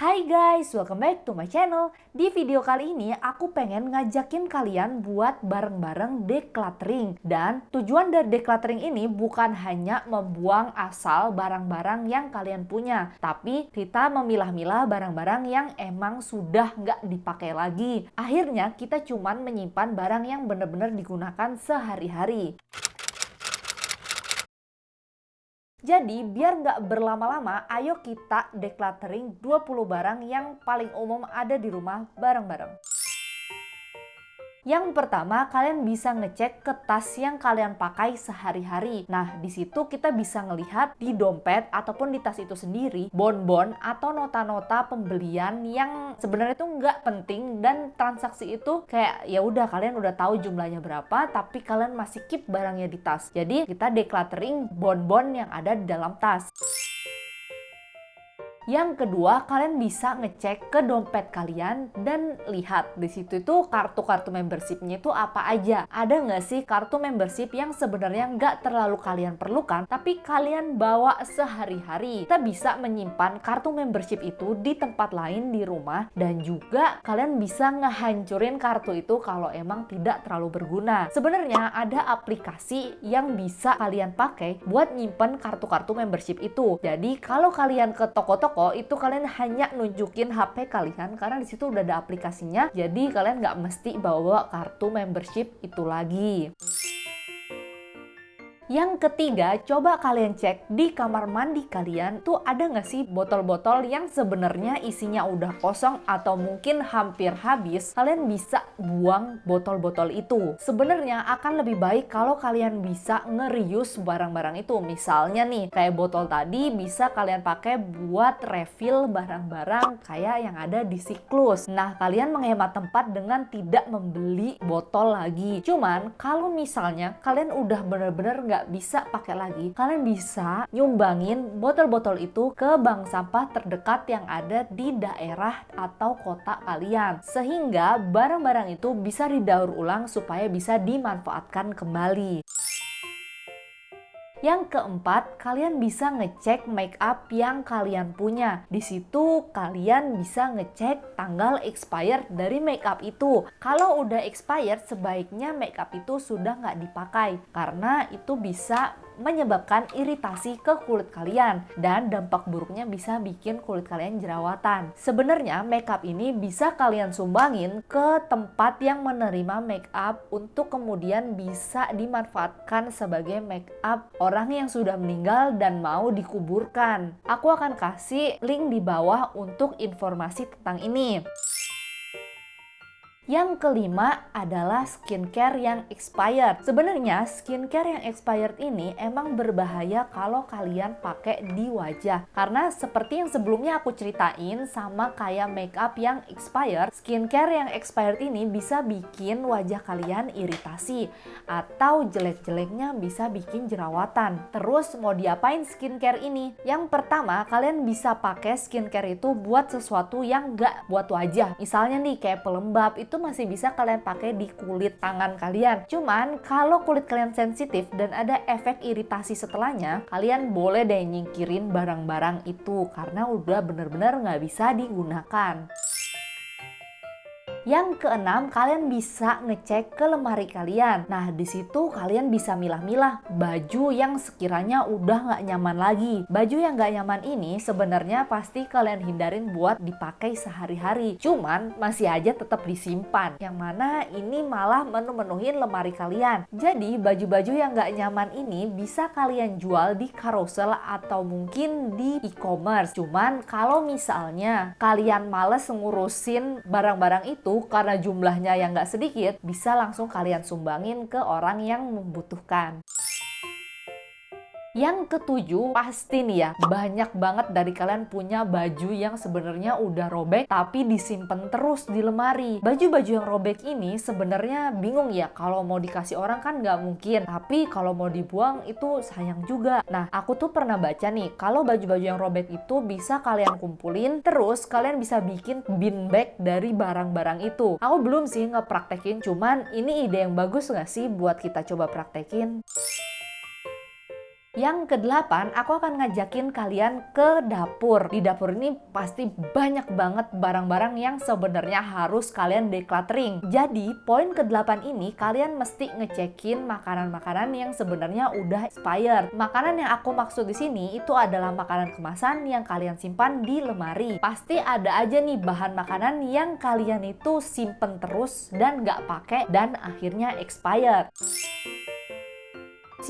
Hai guys, welcome back to my channel. Di video kali ini aku pengen ngajakin kalian buat bareng-bareng decluttering. Dan tujuan dari decluttering ini bukan hanya membuang asal barang-barang yang kalian punya, tapi kita memilah-milah barang-barang yang emang sudah nggak dipakai lagi. Akhirnya kita cuman menyimpan barang yang benar-benar digunakan sehari-hari. Jadi, biar nggak berlama-lama, ayo kita decluttering 20 barang yang paling umum ada di rumah bareng-bareng. Yang pertama, kalian bisa ngecek ke tas yang kalian pakai sehari-hari. Nah, di situ kita bisa ngelihat di dompet ataupun di tas itu sendiri, bon-bon atau nota-nota pembelian yang sebenarnya itu nggak penting dan transaksi itu kayak ya udah kalian udah tahu jumlahnya berapa, tapi kalian masih keep barangnya di tas. Jadi kita decluttering bon-bon yang ada di dalam tas. Yang kedua, kalian bisa ngecek ke dompet kalian dan lihat di situ itu kartu-kartu membershipnya itu apa aja. Ada nggak sih kartu membership yang sebenarnya nggak terlalu kalian perlukan, tapi kalian bawa sehari-hari. Kita bisa menyimpan kartu membership itu di tempat lain di rumah, dan juga kalian bisa ngehancurin kartu itu kalau emang tidak terlalu berguna. Sebenarnya ada aplikasi yang bisa kalian pakai buat nyimpen kartu-kartu membership itu. Jadi kalau kalian ke toko-toko itu kalian hanya nunjukin HP kalian karena di situ udah ada aplikasinya. Jadi kalian nggak mesti bawa kartu membership itu lagi. Yang ketiga, coba kalian cek di kamar mandi kalian tuh ada nggak sih botol-botol yang sebenarnya isinya udah kosong atau mungkin hampir habis. Kalian bisa buang botol-botol itu. Sebenarnya akan lebih baik kalau kalian bisa nge-reuse barang-barang itu. Misalnya nih, kayak botol tadi bisa kalian pakai buat refill barang-barang kayak yang ada di siklus. Nah, kalian menghemat tempat dengan tidak membeli botol lagi. Cuman kalau misalnya kalian udah bener-bener nggak bisa pakai lagi, kalian bisa nyumbangin botol-botol itu ke bank sampah terdekat yang ada di daerah atau kota kalian, sehingga barang-barang itu bisa didaur ulang supaya bisa dimanfaatkan kembali. Yang keempat, kalian bisa ngecek make up yang kalian punya. Di situ kalian bisa ngecek tanggal expired dari make up itu. Kalau udah expired, sebaiknya make up itu sudah nggak dipakai, karena itu bisa menyebabkan iritasi ke kulit kalian dan dampak buruknya bisa bikin kulit kalian jerawatan. Sebenarnya makeup ini bisa kalian sumbangin ke tempat yang menerima makeup untuk kemudian bisa dimanfaatkan sebagai makeup orang yang sudah meninggal dan mau dikuburkan. Aku akan kasih link di bawah untuk informasi tentang ini. Yang kelima adalah skincare yang expired. Sebenarnya skincare yang expired ini emang berbahaya kalau kalian pakai di wajah. Karena seperti yang sebelumnya aku ceritain sama kayak makeup yang expired, skincare yang expired ini bisa bikin wajah kalian iritasi atau jelek-jeleknya bisa bikin jerawatan. Terus mau diapain skincare ini? Yang pertama, kalian bisa pakai skincare itu buat sesuatu yang nggak buat wajah. Misalnya nih kayak pelembab itu masih bisa kalian pakai di kulit tangan kalian. Cuman kalau kulit kalian sensitif dan ada efek iritasi setelahnya, kalian boleh deh nyingkirin barang-barang itu karena udah bener-bener nggak bisa digunakan. Yang keenam, kalian bisa ngecek ke lemari kalian. Nah, di situ kalian bisa milah-milah baju yang sekiranya udah nggak nyaman lagi. Baju yang nggak nyaman ini sebenarnya pasti kalian hindarin buat dipakai sehari-hari. Cuman masih aja tetap disimpan. Yang mana ini malah menuhin lemari kalian. Jadi baju-baju yang nggak nyaman ini bisa kalian jual di carousel atau mungkin di e-commerce. Cuman kalau misalnya kalian males ngurusin barang-barang itu karena jumlahnya yang nggak sedikit, bisa langsung kalian sumbangin ke orang yang membutuhkan. Yang ketujuh, pasti nih ya, banyak banget dari kalian punya baju yang sebenarnya udah robek tapi disimpan terus di lemari. Baju-baju yang robek ini sebenarnya bingung ya, kalau mau dikasih orang kan nggak mungkin, tapi kalau mau dibuang itu sayang juga. Nah, aku tuh pernah baca nih, kalau baju-baju yang robek itu bisa kalian kumpulin, terus kalian bisa bikin bin bag dari barang-barang itu. Aku belum sih ngepraktekin, cuman ini ide yang bagus nggak sih buat kita coba praktekin? Yang kedelapan, aku akan ngajakin kalian ke dapur. Di dapur ini pasti banyak banget barang-barang yang sebenarnya harus kalian decluttering. Jadi, poin kedelapan ini kalian mesti ngecekin makanan-makanan yang sebenarnya udah expired. Makanan yang aku maksud di sini itu adalah makanan kemasan yang kalian simpan di lemari. Pasti ada aja nih bahan makanan yang kalian itu simpen terus dan nggak pakai dan akhirnya expired.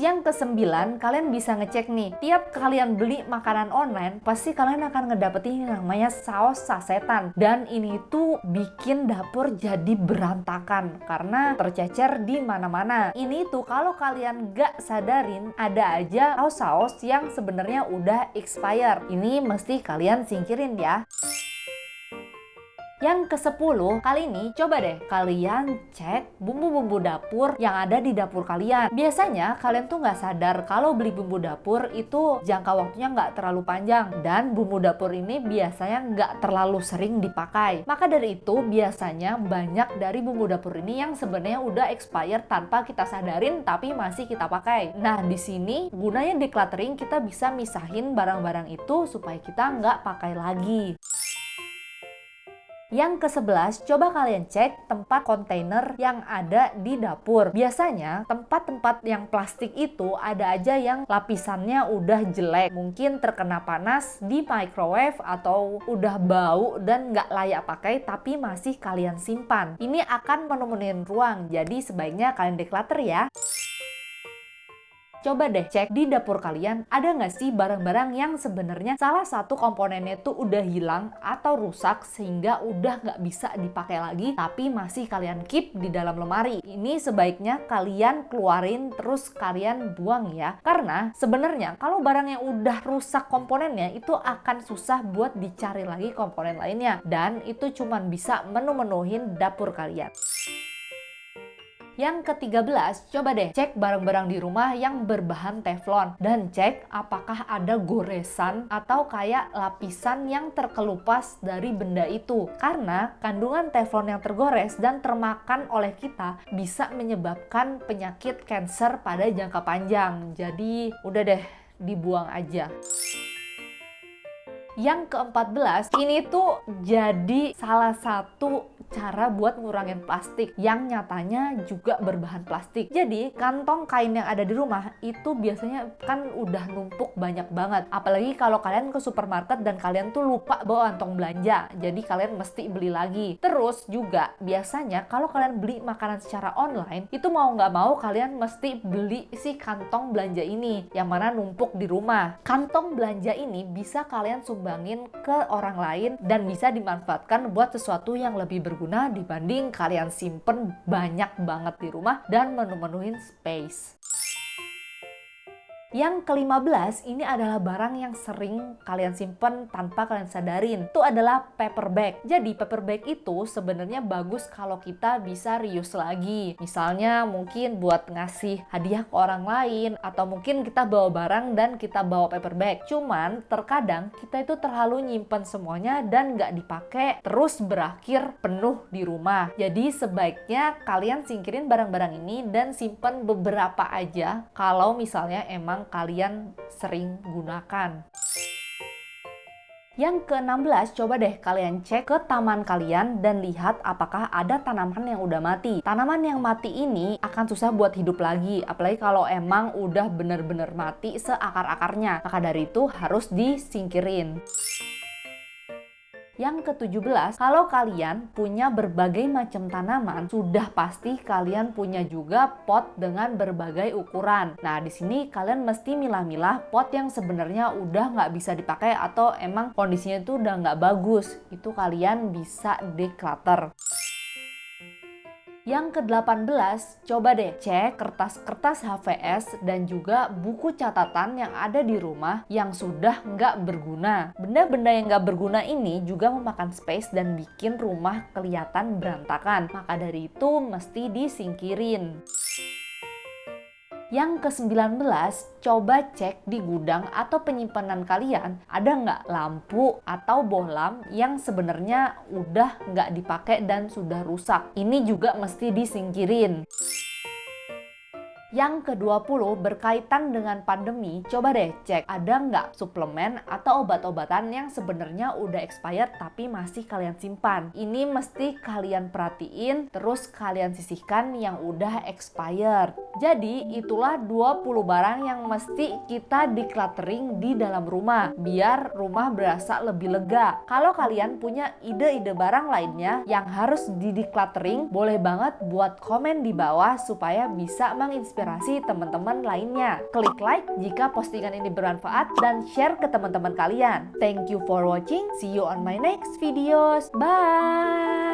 Yang kesembilan, kalian bisa ngecek nih, tiap kalian beli makanan online, pasti kalian akan ngedapetin yang namanya saus sasetan. Dan ini tuh bikin dapur jadi berantakan, karena tercecer di mana-mana. Ini tuh kalau kalian gak sadarin, ada aja saus-saus yang sebenarnya udah expired. Ini mesti kalian singkirin ya. Yang ke-10, kali ini coba deh kalian cek bumbu-bumbu dapur yang ada di dapur kalian. Biasanya kalian tuh nggak sadar kalau beli bumbu dapur itu jangka waktunya nggak terlalu panjang. Dan bumbu dapur ini biasanya nggak terlalu sering dipakai. Maka dari itu biasanya banyak dari bumbu dapur ini yang sebenarnya udah expired tanpa kita sadarin tapi masih kita pakai. Nah di sini gunanya decluttering, kita bisa misahin barang-barang itu supaya kita nggak pakai lagi. Yang ke-11, coba kalian cek tempat kontainer yang ada di dapur. Biasanya tempat-tempat yang plastik itu ada aja yang lapisannya udah jelek. Mungkin terkena panas di microwave atau udah bau dan nggak layak pakai tapi masih kalian simpan. Ini akan menemukan ruang, jadi sebaiknya kalian declutter ya. Coba deh cek di dapur kalian, ada nggak sih barang-barang yang sebenarnya salah satu komponennya tuh udah hilang atau rusak sehingga udah nggak bisa dipakai lagi tapi masih kalian keep di dalam lemari. Ini sebaiknya kalian keluarin terus kalian buang ya. Karena sebenarnya kalau barang yang udah rusak komponennya itu akan susah buat dicari lagi komponen lainnya. Dan itu cuman bisa menu-menuhin dapur kalian. Yang ke-13, coba deh cek barang-barang di rumah yang berbahan teflon dan cek apakah ada goresan atau kayak lapisan yang terkelupas dari benda itu. Karena kandungan teflon yang tergores dan termakan oleh kita bisa menyebabkan penyakit kanker pada jangka panjang. Jadi udah deh, dibuang aja. Yang ke-14, ini tuh jadi salah satu cara buat ngurangin plastik yang nyatanya juga berbahan plastik. Jadi kantong kain yang ada di rumah itu biasanya kan udah numpuk banyak banget. Apalagi kalau kalian ke supermarket dan kalian tuh lupa bawa kantong belanja. Jadi kalian mesti beli lagi. Terus juga biasanya kalau kalian beli makanan secara online, itu mau nggak mau kalian mesti beli si kantong belanja ini yang mana numpuk di rumah. Kantong belanja ini bisa kalian sumbangin ke orang lain dan bisa dimanfaatkan buat sesuatu yang lebih berguna dibanding kalian simpen banyak banget di rumah dan menu-menuhin space. Yang ke-15, ini adalah barang yang sering kalian simpen tanpa kalian sadarin. Itu adalah paper bag. Jadi paper bag itu sebenarnya bagus kalau kita bisa reuse lagi. Misalnya mungkin buat ngasih hadiah ke orang lain, atau mungkin kita bawa barang dan kita bawa paper bag. Cuman terkadang kita itu terlalu nyimpen semuanya dan nggak dipakai, terus berakhir penuh di rumah. Jadi sebaiknya kalian singkirin barang-barang ini dan simpen beberapa aja kalau misalnya emang kalian sering gunakan. Yang ke-16, coba deh kalian cek ke taman kalian dan lihat apakah ada tanaman yang udah mati. Tanaman yang mati ini akan susah buat hidup lagi, apalagi kalau emang udah bener-bener mati seakar-akarnya. Maka dari itu harus disingkirin. Yang ke-17, kalau kalian punya berbagai macam tanaman, sudah pasti kalian punya juga pot dengan berbagai ukuran. Nah, di sini kalian mesti milah-milah pot yang sebenarnya udah nggak bisa dipakai atau emang kondisinya itu udah nggak bagus. Itu kalian bisa declutter. Yang ke-18, coba deh cek kertas-kertas HVS dan juga buku catatan yang ada di rumah yang sudah nggak berguna. Benda-benda yang nggak berguna ini juga memakan space dan bikin rumah kelihatan berantakan. Maka dari itu mesti disingkirin. Yang ke-19, coba cek di gudang atau penyimpanan kalian ada nggak lampu atau bohlam yang sebenarnya udah nggak dipakai dan sudah rusak. Ini juga mesti disingkirin. Yang ke-20 berkaitan dengan pandemi, coba deh cek ada nggak suplemen atau obat-obatan yang sebenarnya udah expired tapi masih kalian simpan. Ini mesti kalian perhatiin, terus kalian sisihkan yang udah expired. Jadi itulah 20 barang yang mesti kita decluttering di dalam rumah, biar rumah berasa lebih lega. Kalau kalian punya ide-ide barang lainnya yang harus di decluttering, boleh banget buat komen di bawah supaya bisa menginspirasi teman-teman lainnya. Klik like jika postingan ini bermanfaat dan share ke teman-teman kalian. Thank you for watching. See you on my next videos. Bye!